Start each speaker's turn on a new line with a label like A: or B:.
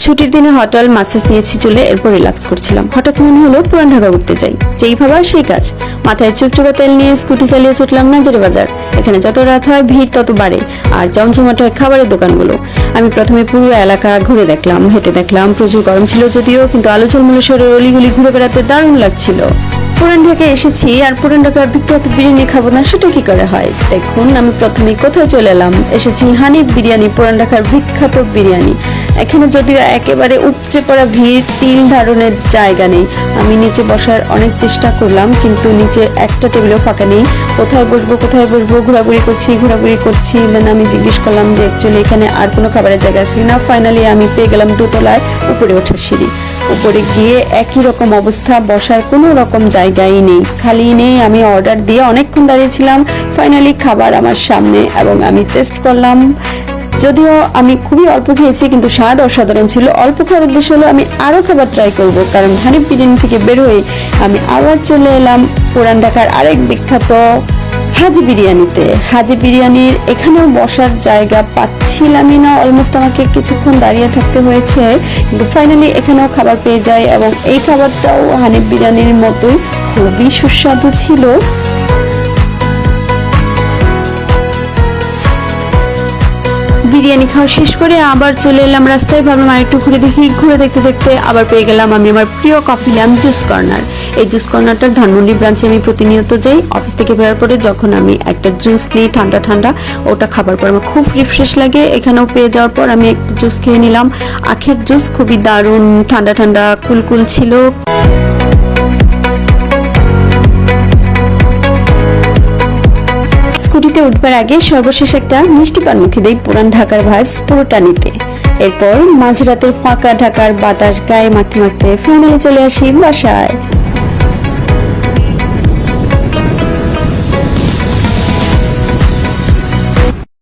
A: ছুটির দিনে hotel message নিয়েছি চলে, এরপর রিল্যাক্স করছিলাম। হঠাৎ মনে হলো পুরান ঢাকা ঘুরতে যাই। যেই ভাবা সেই কাজ, মাথায় চুপচুপা তেল নিয়ে স্কুটি চালিয়ে ছুটলাম নাজির বাজার। এখানে যত রাত হয় ভিড় তত বাড়ে, আর জমজমাট হয় খাবারের দোকানগুলো। আমি প্রথমে পুরো এলাকা ঘুরে দেখলাম, হেঁটে দেখলাম। প্রচুর গরম ছিল যদিও, কিন্তু আলো ঝলমলে শহরের অলিগুলি ঘুরে বেড়াতে দারুণ লাগছিল। পুরান ঢাকায় এসেছি আর পুরান ঢাকার বিখ্যাত বিরিয়ানি খাবো না, সেটা কি করে হয়? দেখুন, আমি প্রথমে কোথায় চলে এলাম, এসেছি হানিফ বিরিয়ানি, পুরান ঢাকার বিখ্যাত বিরিয়ানি। এখানে যদিও একেবারে উপচে পড়া ভিড়, তিল ধারণের জায়গা নেই। আমি নিচে বসার অনেক চেষ্টা করলাম, কিন্তু নিচে একটা টেবিলও ফাঁকা নেই। কোথায় বসবো ঘোরাঘুরি করছি। দেন আমি জিজ্ঞেস করলাম যে অ্যাকচুয়ালি এখানে আর কোনো খাবারের জায়গা আছে কিনা। ফাইনালি আমি পেয়ে গেলাম দোতলায় উপরে ওঠার সিঁড়ি। উপরে গিয়ে একই রকম অবস্থা, বসার কোনো রকম জায়গাই নেই, খালি নেই। আমি অর্ডার দিয়ে অনেকক্ষণ দাঁড়িয়েছিলাম। ফাইনালি খাবার আমার সামনে এবং আমি টেস্ট করলাম। যদিও আমি খুবই অল্প খেয়েছি, কিন্তু স্বাদ অসাধারণ ছিল। অল্প খাওয়ার উদ্দেশ্য হলো আমি আরো খাবার ট্রাই করব, কারণ হানিফ বিরিয়ানি থেকে বের হয়ে আমি আবার চলে এলাম পুরান ঢাকার আরেক বিখ্যাত হাজি বিরিয়ানিতে। হাজি বিরিয়ানির এখানেও বসার জায়গা পাচ্ছিলামই না, অলমোস্ট আমাকে কিছুক্ষণ দাঁড়িয়ে থাকতে হয়েছে, কিন্তু ফাইনালি এখানেও খাবার পেয়ে যায় এবং এই খাবারটাও হানিফ বিরিয়ানির মতোই খুবই সুস্বাদু ছিল। বিরিয়ানি খাওয়া শেষ করে আবার চলে এলাম রাস্তায়, ভাবলাম আর একটু ঘুরে দেখি। ঘুরে দেখতে দেখতে আবার পেয়ে গেলাম আমি আমার প্রিয় কফি ল্যাম্প জুস কর্নার। এই জুস কর্নারটার ধানমন্ডি ব্রাঞ্চে আমি প্রতিনিয়ত যাই। অফিস থেকে ফেরার পরে যখন আমি একটা জুস নিই ঠান্ডা, ওটা খাবার পর আমার খুব রিফ্রেশ লাগে। এখানেও পেয়ে যাওয়ার পর আমি একটা জুস খেয়ে নিলাম, আখের জুস, খুবই দারুণ, ঠান্ডা কুলকুল ছিল। স্কুটিতে উঠবার আগে সর্বশেষ একটা মিষ্টি পান মুখে দেই পুরান ঢাকার ভাইবস পুরোটা নিতে। এরপর মাঝরাতের ফাঁকা ঢাকার বাতাস গায়ে মাখতে ফাইনালি চলে আসি বাসায়।